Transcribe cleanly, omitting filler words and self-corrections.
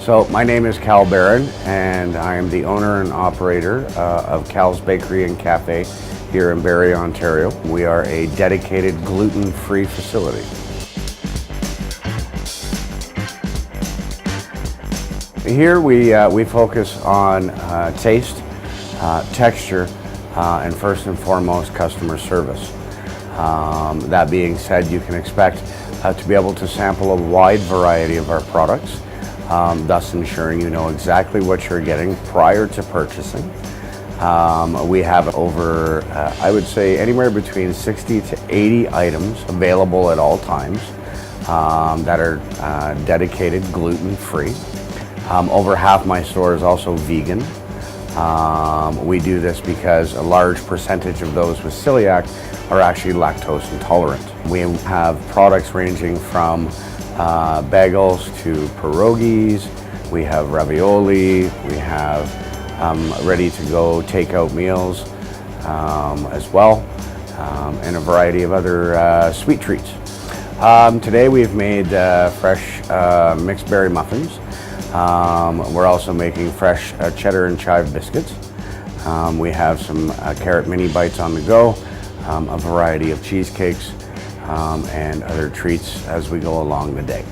So my name is Cal Barron, and I am the owner and operator of Cal's Bakery and Cafe here in Barrie, Ontario. We are a dedicated gluten-free facility. Here we focus on taste, texture, and first and foremost customer service. That being said, you can expect to be able to sample a wide variety of our products, thus ensuring you know exactly what you're getting prior to purchasing. We have over, I would say, anywhere between 60 to 80 items available at all times that are dedicated gluten-free. Over half my store is also vegan. We do this because a large percentage of those with celiac are actually lactose intolerant. We have products ranging from bagels to pierogies. We have ravioli. We have ready-to-go takeout meals as well, and a variety of other sweet treats. Today we've made fresh mixed berry muffins. We're also making fresh cheddar and chive biscuits. We have some carrot mini bites on the go, a variety of cheesecakes, and other treats as we go along the day.